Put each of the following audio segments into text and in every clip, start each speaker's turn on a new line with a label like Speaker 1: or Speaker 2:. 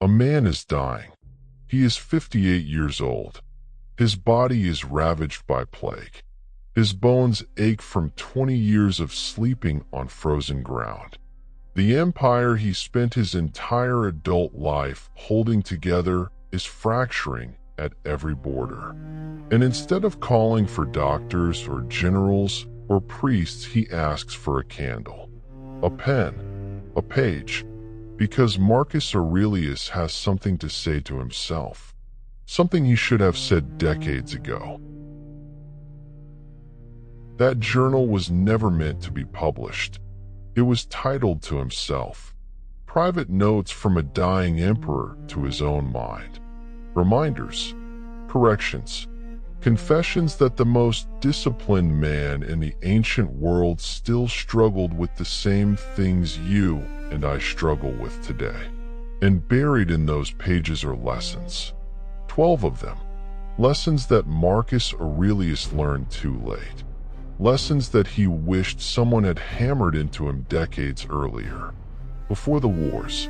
Speaker 1: A man is dying. He is 58 years old. His body is ravaged by plague. His bones ache from 20 years of sleeping on frozen ground. The empire he spent his entire adult life holding together is fracturing at every border. And instead of calling for doctors or generals or priests, he asks for a candle, a pen, a page, because Marcus Aurelius has something to say to himself, something he should have said decades ago. That journal was never meant to be published. It was titled to himself, Private Notes from a Dying Emperor to His Own Mind. Reminders, corrections, confessions that the most disciplined man in the ancient world still struggled with the same things you and I struggle with today. And buried in those pages are lessons. 12 of them. Lessons that Marcus Aurelius learned too late. Lessons that he wished someone had hammered into him decades earlier. Before the wars,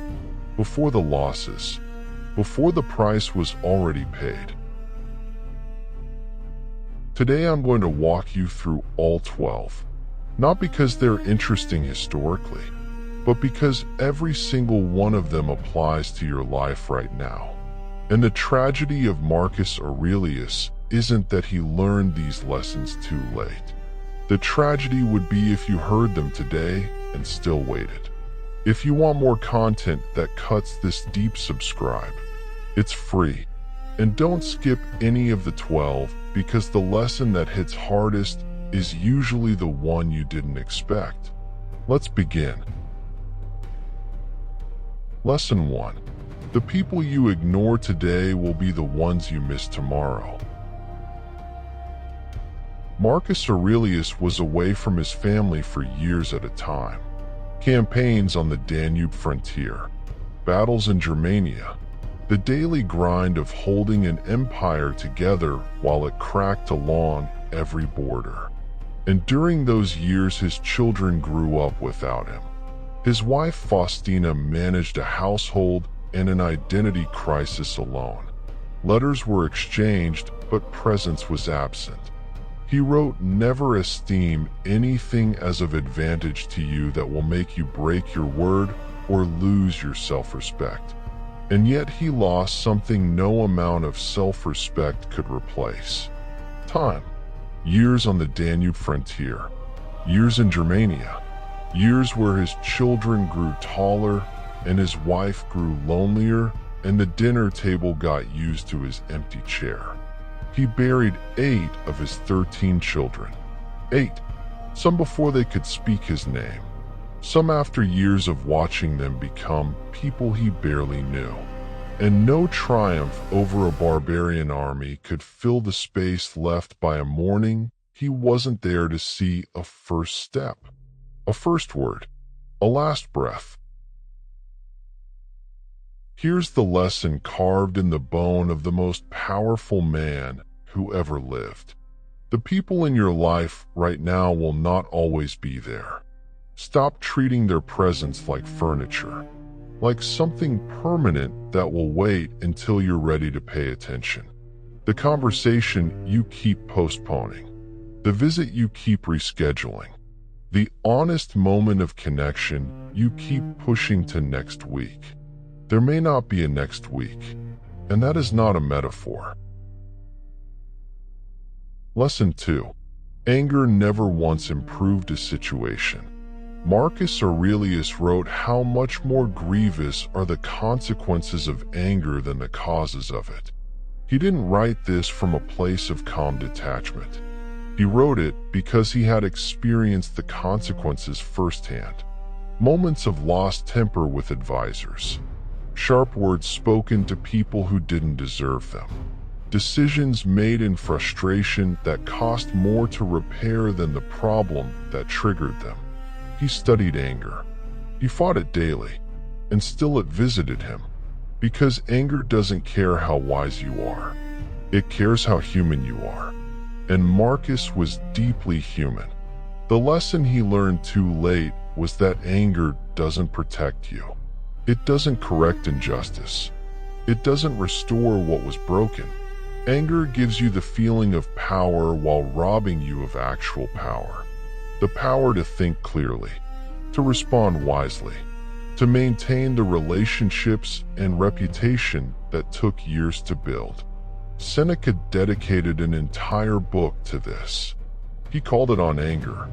Speaker 1: before the losses, before the price was already paid. Today I'm going to walk you through all 12, not because they're interesting historically, but because every single one of them applies to your life right now. And the tragedy of Marcus Aurelius isn't that he learned these lessons too late. The tragedy would be if you heard them today and still waited. If you want more content that cuts this deep, subscribe. It's free. And don't skip any of the 12, because the lesson that hits hardest is usually the one you didn't expect. Let's begin. Lesson 1. The people you ignore today will be the ones you miss tomorrow. Marcus Aurelius was away from his family for years at a time. Campaigns on the Danube frontier, battles in Germania, the daily grind of holding an empire together while it cracked along every border. And during those years his children grew up without him. His wife Faustina managed a household and an identity crisis alone. Letters were exchanged, but presence was absent. He wrote, "Never esteem anything as of advantage to you that will make you break your word or lose your self-respect." And yet he lost something no amount of self-respect could replace. Time. Years on the Danube frontier. Years in Germania. Years where his children grew taller and his wife grew lonelier and the dinner table got used to his empty chair. He buried 8 of his 13 children. 8. Some before they could speak his name. Some after years of watching them become people he barely knew. And no triumph over a barbarian army could fill the space left by a morning he wasn't there to see a first step, a first word, a last breath. Here's the lesson carved in the bone of the most powerful man who ever lived. The people in your life right now will not always be there. Stop treating their presence like furniture, like something permanent that will wait until you're ready to pay attention. The conversation you keep postponing, the visit you keep rescheduling, the honest moment of connection you keep pushing to next week. There may not be a next week, and that is not a metaphor. Lesson 2. Anger never once improved a situation. Marcus Aurelius wrote how much more grievous are the consequences of anger than the causes of it. He didn't write this from a place of calm detachment. He wrote it because he had experienced the consequences firsthand. Moments of lost temper with advisors. Sharp words spoken to people who didn't deserve them. Decisions made in frustration that cost more to repair than the problem that triggered them. He studied anger. He fought it daily, and still it visited him. Because anger doesn't care how wise you are. It cares how human you are. And Marcus was deeply human. The lesson he learned too late was that anger doesn't protect you. It doesn't correct injustice. It doesn't restore what was broken. Anger gives you the feeling of power while robbing you of actual power. The power to think clearly, to respond wisely, to maintain the relationships and reputation that took years to build. Seneca dedicated an entire book to this. He called it On Anger,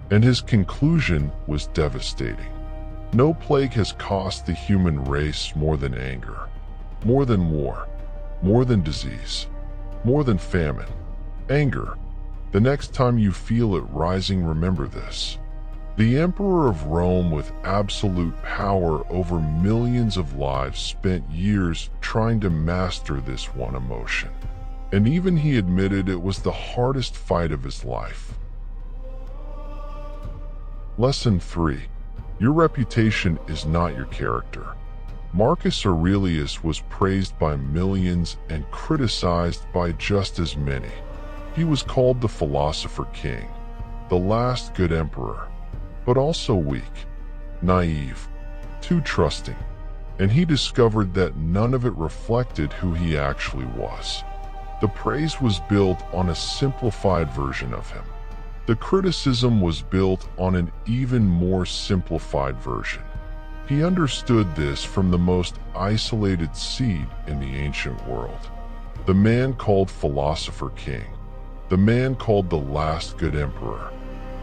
Speaker 1: and his conclusion was devastating. No plague has cost the human race more than anger, more than war, more than disease, more than famine. Anger. The next time you feel it rising, remember this. The Emperor of Rome, with absolute power over millions of lives, spent years trying to master this one emotion. And even he admitted it was the hardest fight of his life. Lesson 3. Your reputation is not your character. Marcus Aurelius was praised by millions and criticized by just as many. He was called the philosopher king, the last good emperor, but also weak, naive, too trusting, and he discovered that none of it reflected who he actually was. The praise was built on a simplified version of him. The criticism was built on an even more simplified version. He understood this from the most isolated seed in the ancient world. The man called philosopher king, the man called the last good emperor,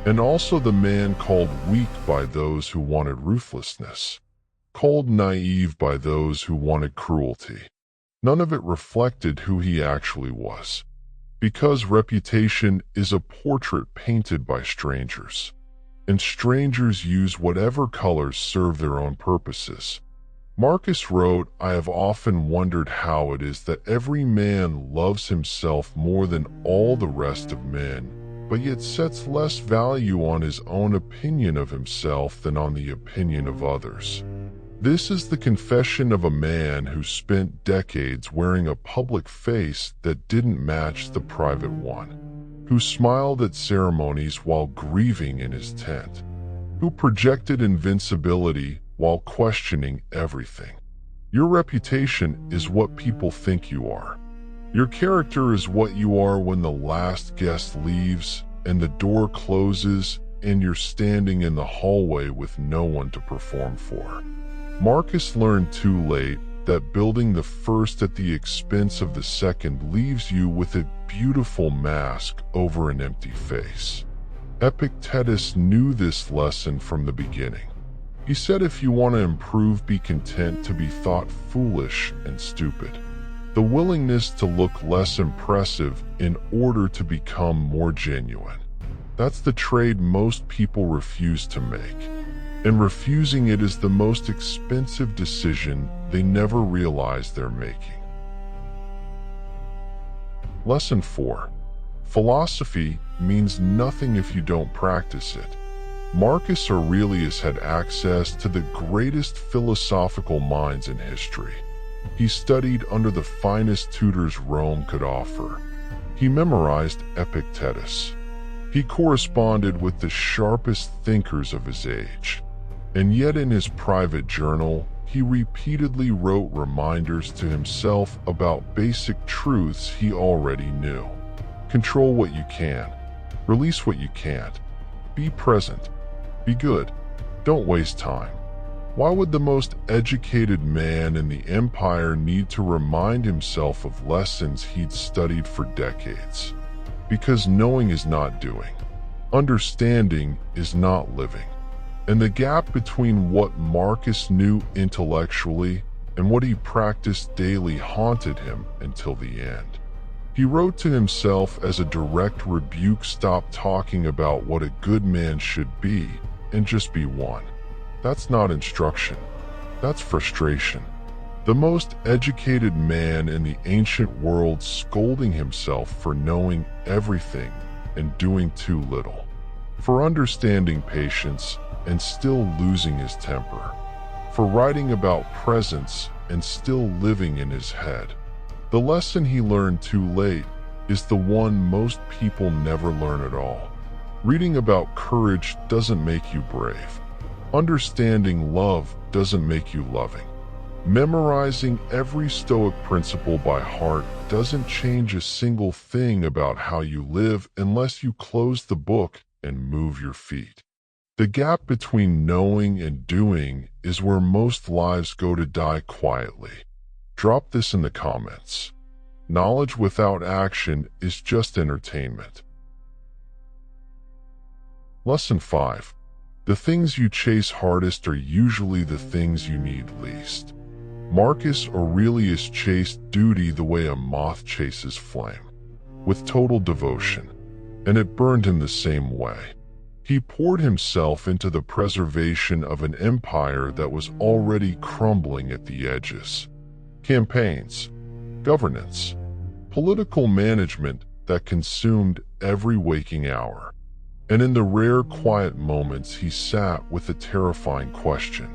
Speaker 1: and also the man called weak by those who wanted ruthlessness, called naive by those who wanted cruelty. None of it reflected who he actually was, because reputation is a portrait painted by strangers, and strangers use whatever colors serve their own purposes. Marcus wrote, "I have often wondered how it is that every man loves himself more than all the rest of men, but yet sets less value on his own opinion of himself than on the opinion of others." This is the confession of a man who spent decades wearing a public face that didn't match the private one, who smiled at ceremonies while grieving in his tent, who projected invincibility while questioning everything. Your reputation is what people think you are. Your character is what you are when the last guest leaves and the door closes and you're standing in the hallway with no one to perform for. Marcus learned too late that building the first at the expense of the second leaves you with a beautiful mask over an empty face. Epictetus knew this lesson from the beginning. He said, if you want to improve, be content to be thought foolish and stupid. The willingness to look less impressive in order to become more genuine. That's the trade most people refuse to make. And refusing it is the most expensive decision they never realize they're making. Lesson 4. Philosophy means nothing if you don't practice it. Marcus Aurelius had access to the greatest philosophical minds in history. He studied under the finest tutors Rome could offer. He memorized Epictetus. He corresponded with the sharpest thinkers of his age. And yet in his private journal, he repeatedly wrote reminders to himself about basic truths he already knew. Control what you can. Release what you can't. Be present. Be good. Don't waste time. Why would the most educated man in the empire need to remind himself of lessons he'd studied for decades? Because knowing is not doing. Understanding is not living. And the gap between what Marcus knew intellectually and what he practiced daily haunted him until the end. He wrote to himself as a direct rebuke, stop talking about what a good man should be and just be one. That's not instruction. That's frustration. The most educated man in the ancient world scolding himself for knowing everything and doing too little, for understanding patience and still losing his temper, for writing about presence and still living in his head. The lesson he learned too late is the one most people never learn at all. Reading about courage doesn't make you brave. Understanding love doesn't make you loving. Memorizing every Stoic principle by heart doesn't change a single thing about how you live unless you close the book and move your feet. The gap between knowing and doing is where most lives go to die quietly. Drop this in the comments. Knowledge without action is just entertainment. Lesson 5. The things you chase hardest are usually the things you need least. Marcus Aurelius chased duty the way a moth chases flame, with total devotion, and it burned him the same way. He poured himself into the preservation of an empire that was already crumbling at the edges. Campaigns, governance, political management that consumed every waking hour. And in the rare quiet moments he sat with a terrifying question.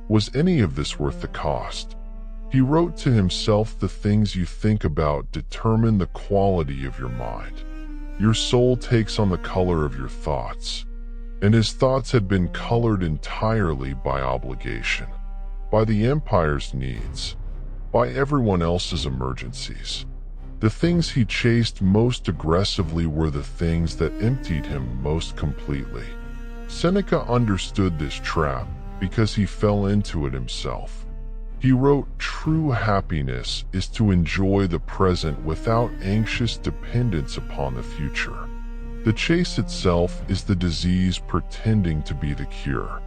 Speaker 1: Was any of this worth the cost? He wrote to himself, the things you think about determine the quality of your mind. Your soul takes on the color of your thoughts. And his thoughts had been colored entirely by obligation, by the empire's needs, by everyone else's emergencies. The things he chased most aggressively were the things that emptied him most completely. Seneca understood this trap because he fell into it himself. He wrote, "True happiness is to enjoy the present without anxious dependence upon the future." The chase itself is the disease pretending to be the cure,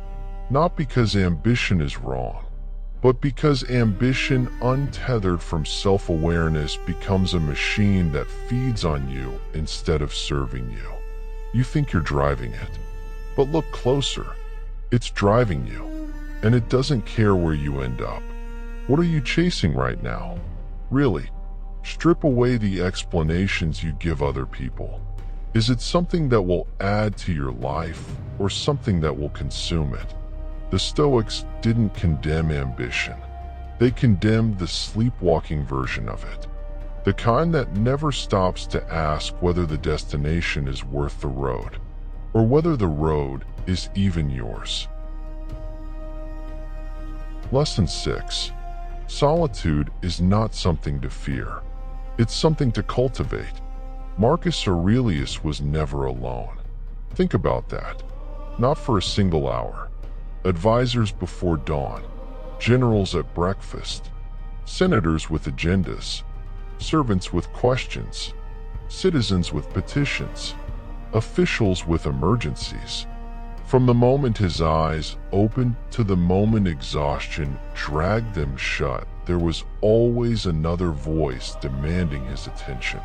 Speaker 1: not because ambition is wrong, but because ambition untethered from self-awareness becomes a machine that feeds on you instead of serving you. You think you're driving it, but look closer. It's driving you, and it doesn't care where you end up. What are you chasing right now? Really, strip away the explanations you give other people. Is it something that will add to your life or something that will consume it? The Stoics didn't condemn ambition. They condemned the sleepwalking version of it, the kind that never stops to ask whether the destination is worth the road, or whether the road is even yours. Lesson 6. Solitude is not something to fear. It's something to cultivate. Marcus Aurelius was never alone. Think about that. Not for a single hour. Advisors before dawn, generals at breakfast, senators with agendas, servants with questions, citizens with petitions, officials with emergencies. From the moment his eyes opened to the moment exhaustion dragged them shut, there was always another voice demanding his attention.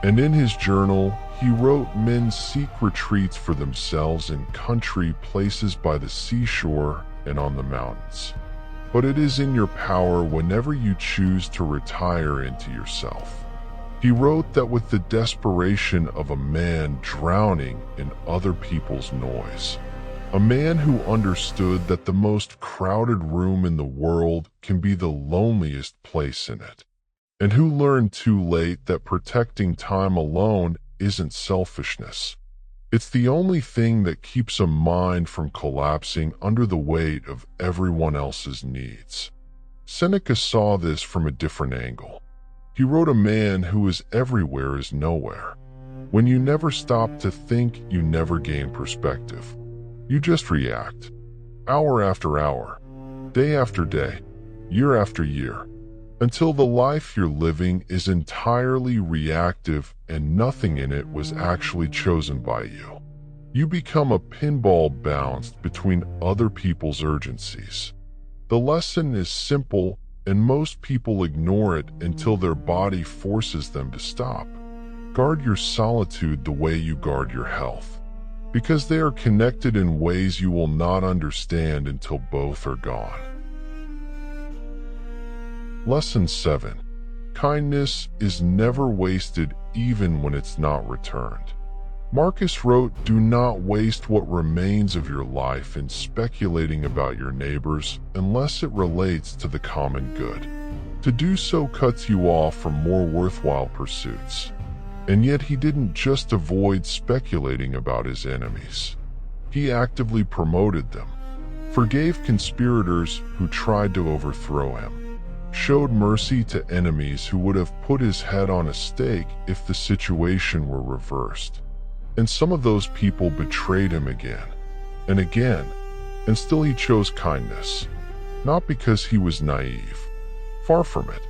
Speaker 1: And in his journal, he wrote, "Men seek retreats for themselves in country places by the seashore and on the mountains. But it is in your power whenever you choose to retire into yourself." He wrote that with the desperation of a man drowning in other people's noise. A man who understood that the most crowded room in the world can be the loneliest place in it. And who learned too late that protecting time alone isn't selfishness. It's the only thing that keeps a mind from collapsing under the weight of everyone else's needs. Seneca saw this from a different angle. He wrote, "A man who is everywhere is nowhere." When you never stop to think, you never gain perspective. You just react, hour after hour, day after day, year after year, until the life you're living is entirely reactive and nothing in it was actually chosen by you. You become a pinball bounced between other people's urgencies. The lesson is simple, and most people ignore it until their body forces them to stop. Guard your solitude the way you guard your health, because they are connected in ways you will not understand until both are gone. Lesson 7. Kindness is never wasted even when it's not returned. Marcus wrote, "Do not waste what remains of your life in speculating about your neighbors unless it relates to the common good. To do so cuts you off from more worthwhile pursuits." And yet he didn't just avoid speculating about his enemies. He actively promoted them, forgave conspirators who tried to overthrow him, showed mercy to enemies who would have put his head on a stake if the situation were reversed. And some of those people betrayed him again and again, and still he chose kindness. Not because he was naive, far from it,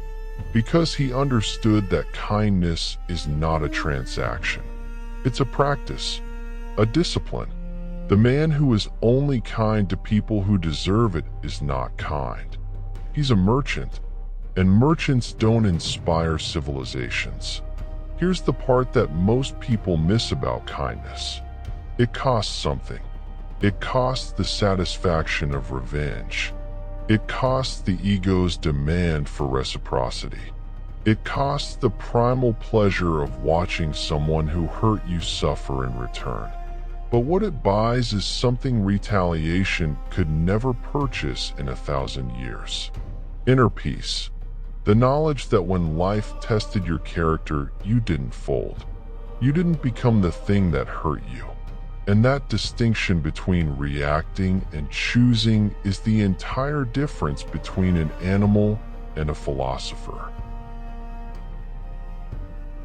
Speaker 1: because he understood that kindness is not a transaction. It's a practice, a discipline. The man who is only kind to people who deserve it is not kind. He's a merchant, and merchants don't inspire civilizations. Here's the part that most people miss about kindness. It costs something. It costs the satisfaction of revenge. It costs the ego's demand for reciprocity. It costs the primal pleasure of watching someone who hurt you suffer in return. But what it buys is something retaliation could never purchase in 1,000 years. Inner peace. The knowledge that when life tested your character, you didn't fold. You didn't become the thing that hurt you. And that distinction between reacting and choosing is the entire difference between an animal and a philosopher.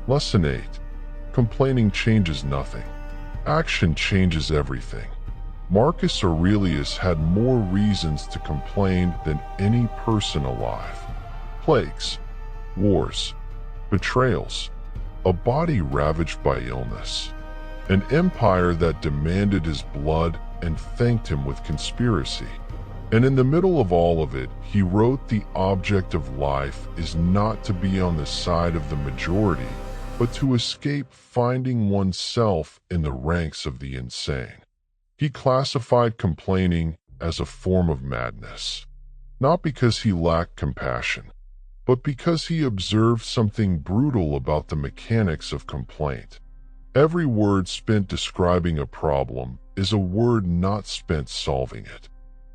Speaker 1: Lesson 8. Complaining changes nothing. Action changes everything. Marcus Aurelius had more reasons to complain than any person alive. Plagues, wars, betrayals, a body ravaged by illness, an empire that demanded his blood and thanked him with conspiracy. And in the middle of all of it, he wrote the object of life is not to be on the side of the majority, but to escape finding oneself in the ranks of the insane. He classified complaining as a form of madness, not because he lacked compassion, but because he observed something brutal about the mechanics of complaint. Every word spent describing a problem is a word not spent solving it.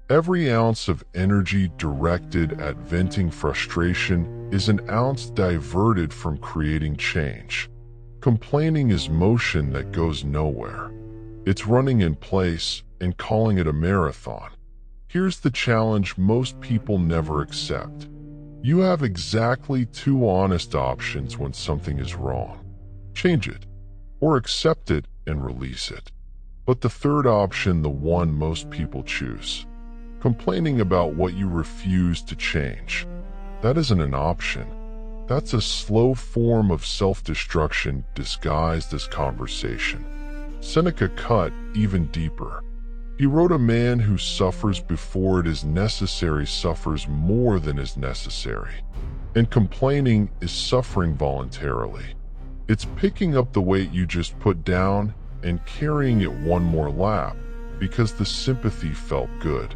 Speaker 1: Every ounce of energy directed at venting frustration is an ounce diverted from creating change. Complaining is motion that goes nowhere. It's running in place and calling it a marathon. Here's the challenge most people never accept. You have exactly 2 honest options when something is wrong. Change it, or accept it and release it. But the third option, the one most people choose, complaining about what you refuse to change, that isn't an option. That's a slow form of self-destruction disguised as conversation. Seneca cut even deeper. He wrote, "A man who suffers before it is necessary suffers more than is necessary." And complaining is suffering voluntarily. It's picking up the weight you just put down and carrying it one more lap because the sympathy felt good.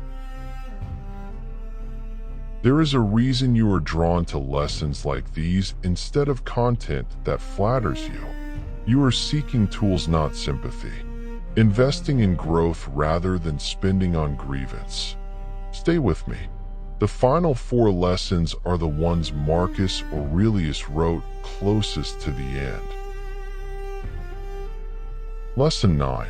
Speaker 1: There is a reason you are drawn to lessons like these instead of content that flatters you. You are seeking tools, not sympathy. Investing in growth rather than spending on grievance. Stay with me. The final 4 lessons are the ones Marcus Aurelius wrote closest to the end. Lesson 9.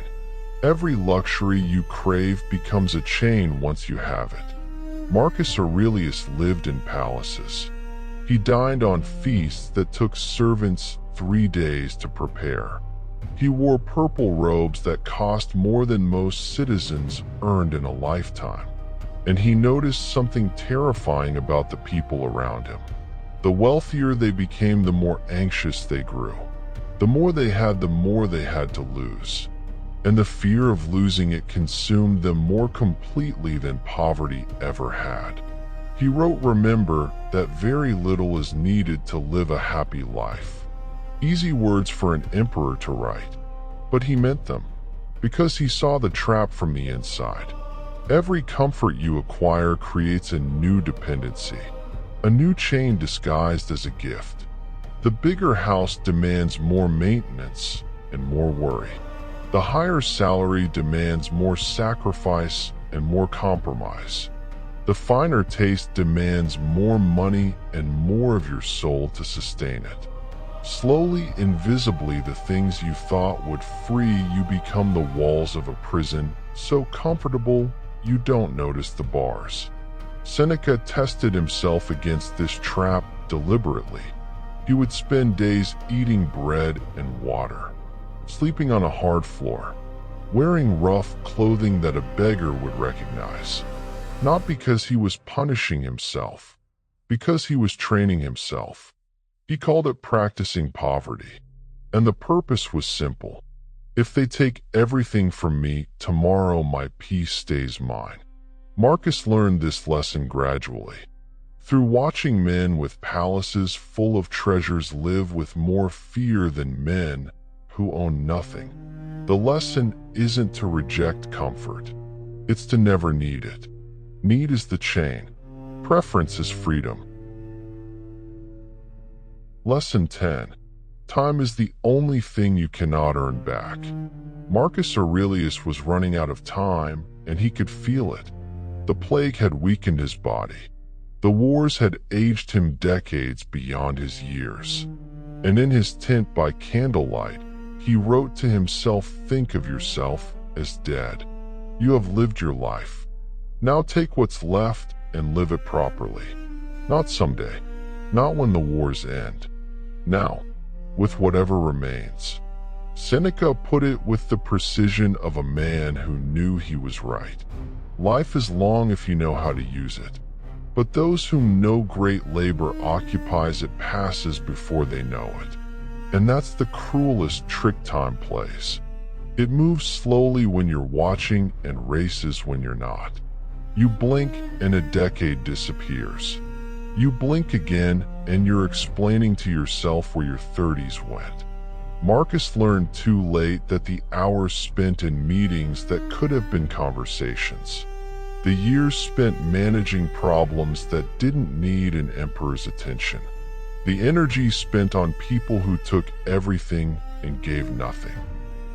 Speaker 1: Every luxury you crave becomes a chain once you have it. Marcus Aurelius lived in palaces. He dined on feasts that took servants 3 days to prepare. He wore purple robes that cost more than most citizens earned in a lifetime. And he noticed something terrifying about the people around him. The wealthier they became, the more anxious they grew. The more they had, the more they had to lose. And the fear of losing it consumed them more completely than poverty ever had. He wrote, "Remember that very little is needed to live a happy life." Easy words for an emperor to write, but he meant them, because he saw the trap from the inside. Every comfort you acquire creates a new dependency, a new chain disguised as a gift. The bigger house demands more maintenance and more worry. The higher salary demands more sacrifice and more compromise. The finer taste demands more money and more of your soul to sustain it. Slowly, invisibly, the things you thought would free you become the walls of a prison, so comfortable you don't notice the bars. Seneca tested himself against this trap deliberately. He would spend days eating bread and water, sleeping on a hard floor, wearing rough clothing that a beggar would recognize. Not because he was punishing himself, because he was training himself. He called it practicing poverty. And the purpose was simple. If they take everything from me, tomorrow my peace stays mine. Marcus learned this lesson gradually. Through watching men with palaces full of treasures live with more fear than men who own nothing. The lesson isn't to reject comfort. It's to never need it. Need is the chain. Preference is freedom. Lesson 10. Time is the only thing you cannot earn back. Marcus Aurelius was running out of time, and he could feel it. The plague had weakened his body. The wars had aged him decades beyond his years. And in his tent by candlelight, he wrote to himself, "Think of yourself as dead. You have lived your life. Now take what's left and live it properly. Not someday, not when the wars end. Now, with whatever remains." Seneca put it with the precision of a man who knew he was right. Life is long if you know how to use it. But those whom no great labor occupies it passes before they know it. And that's the cruelest trick time plays. It moves slowly when you're watching and races when you're not. You blink and a decade disappears. You blink again and you're explaining to yourself where your 30s went. Marcus learned too late that the hours spent in meetings that could have been conversations. The years spent managing problems that didn't need an emperor's attention. The energy spent on people who took everything and gave nothing.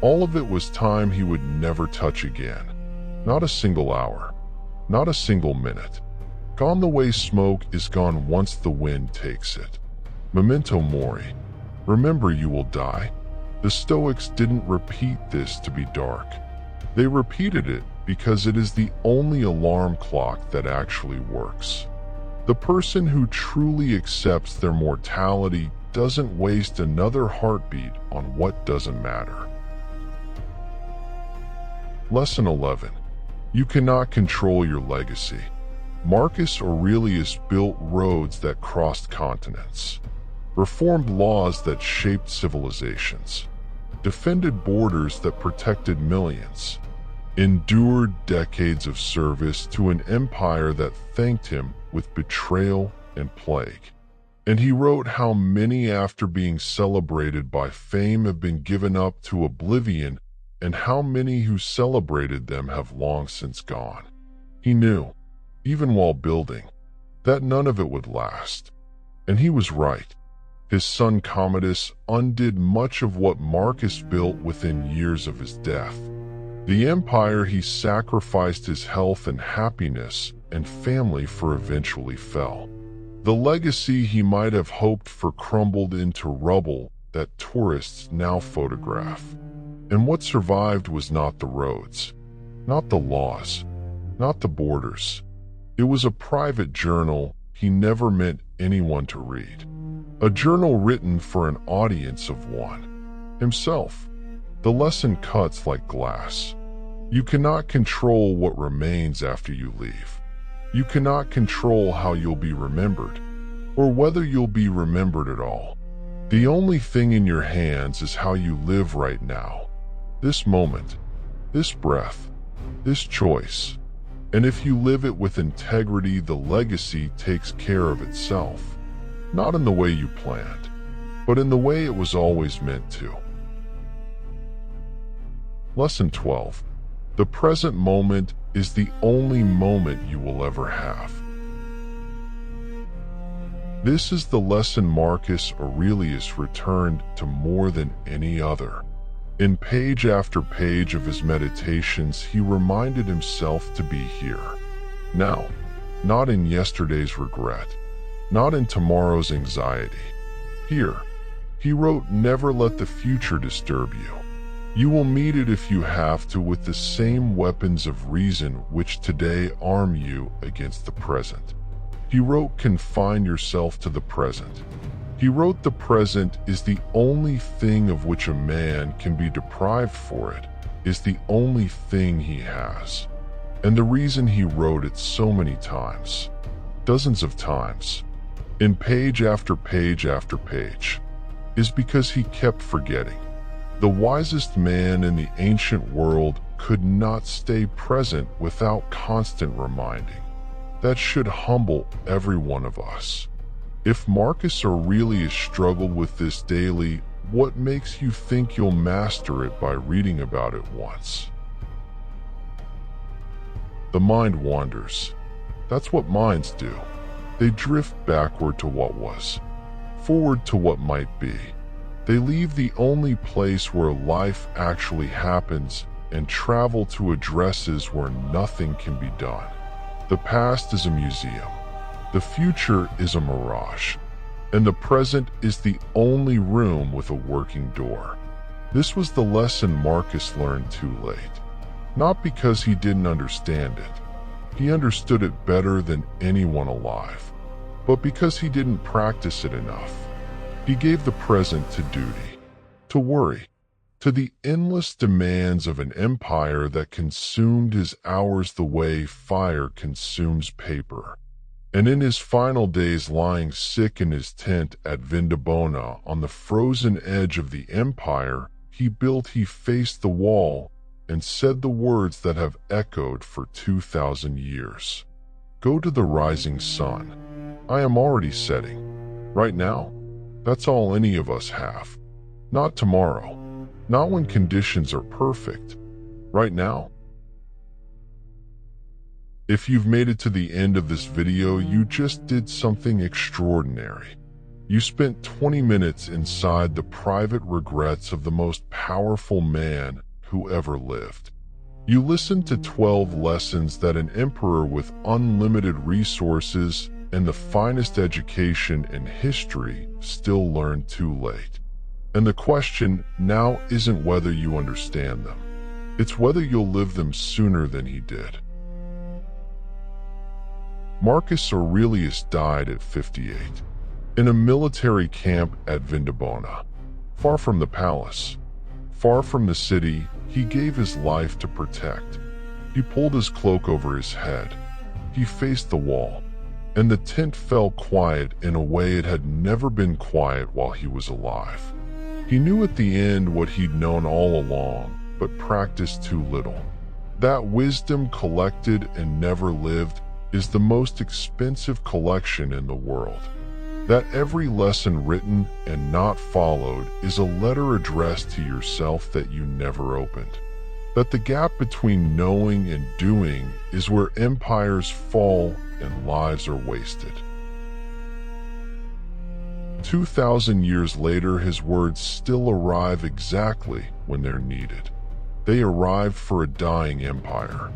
Speaker 1: All of it was time he would never touch again. Not a single hour. Not a single minute. Gone the way smoke is gone once the wind takes it. Memento mori. Remember you will die. The Stoics didn't repeat this to be dark. They repeated it because it is the only alarm clock that actually works. The person who truly accepts their mortality doesn't waste another heartbeat on what doesn't matter. Lesson 11. You cannot control your legacy. Marcus Aurelius built roads that crossed continents, reformed laws that shaped civilizations, defended borders that protected millions, endured decades of service to an empire that thanked him with betrayal and plague. And he wrote how many after being celebrated by fame have been given up to oblivion, and how many who celebrated them have long since gone. He knew, even while building, that none of it would last. And he was right. His son Commodus undid much of what Marcus built within years of his death. The empire he sacrificed his health and happiness and family for eventually fell. The legacy he might have hoped for crumbled into rubble that tourists now photograph. And what survived was not the roads, not the laws, not the borders. It was a private journal he never meant anyone to read. A journal written for an audience of one. Himself. The lesson cuts like glass. You cannot control what remains after you leave. You cannot control how you'll be remembered, or whether you'll be remembered at all. The only thing in your hands is how you live right now. This moment, this breath, this choice. And if you live it with integrity, the legacy takes care of itself. Not in the way you planned, but in the way it was always meant to. Lesson 12. The present moment is the only moment you will ever have. This is the lesson Marcus Aurelius returned to more than any other. In page after page of his meditations, he reminded himself to be here, now, not in yesterday's regret, not in tomorrow's anxiety. Here, he wrote, never let the future disturb you. You will meet it if you have to with the same weapons of reason which today arm you against the present. He wrote, confine yourself to the present. He wrote, the present is the only thing of which a man can be deprived, for it is the only thing he has. And the reason he wrote it so many times, dozens of times, in page after page after page, is because he kept forgetting. The wisest man in the ancient world could not stay present without constant reminding. That should humble every one of us. If Marcus Aurelius struggled with this daily, what makes you think you'll master it by reading about it once? The mind wanders. That's what minds do. They drift backward to what was, forward to what might be. They leave the only place where life actually happens and travel to addresses where nothing can be done. The past is a museum. The future is a mirage. And the present is the only room with a working door. This was the lesson Marcus learned too late. Not because he didn't understand it. He understood it better than anyone alive. But because he didn't practice it enough. He gave the present to duty, to worry, to the endless demands of an empire that consumed his hours the way fire consumes paper. And in his final days, lying sick in his tent at Vindobona on the frozen edge of the empire he faced the wall and said the words that have echoed for 2,000 years. Go to the rising sun. I am already setting. Right now, that's all any of us have. Not tomorrow. Not when conditions are perfect. Right now. If you've made it to the end of this video, you just did something extraordinary. You spent 20 minutes inside the private regrets of the most powerful man who ever lived. You listened to 12 lessons that an emperor with unlimited resources and the finest education in history still learned too late. And the question now isn't whether you understand them. It's whether you'll live them sooner than he did. Marcus Aurelius died at 58, in a military camp at Vindobona. Far from the palace, far from the city he gave his life to protect. He pulled his cloak over his head. He faced the wall, and the tent fell quiet in a way it had never been quiet while he was alive. He knew at the end what he'd known all along, but practiced too little. That wisdom collected and never lived is the most expensive collection in the world. That every lesson written and not followed is a letter addressed to yourself that you never opened. That the gap between knowing and doing is where empires fall and lives are wasted. 2,000 years later, his words still arrive exactly when they're needed. They arrived for a dying empire.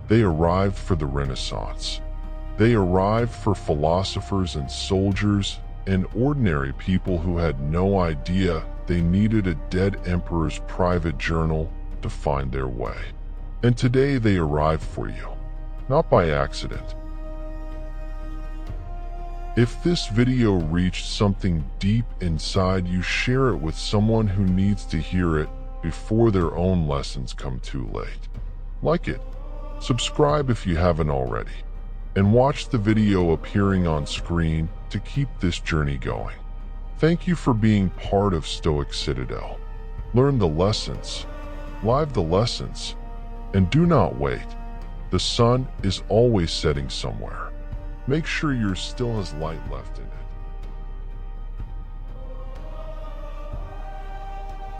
Speaker 1: They arrived for the Renaissance. They arrived for philosophers and soldiers and ordinary people who had no idea they needed a dead emperor's private journal to find their way. And today they arrive for you, not by accident. If this video reached something deep inside you, share it with someone who needs to hear it before their own lessons come too late. Like it, subscribe if you haven't already, and watch the video appearing on screen to keep this journey going. Thank you for being part of Stoic Citadel. Learn the lessons, live the lessons, and do not wait. The sun is always setting somewhere. Make sure yours still has light left in it.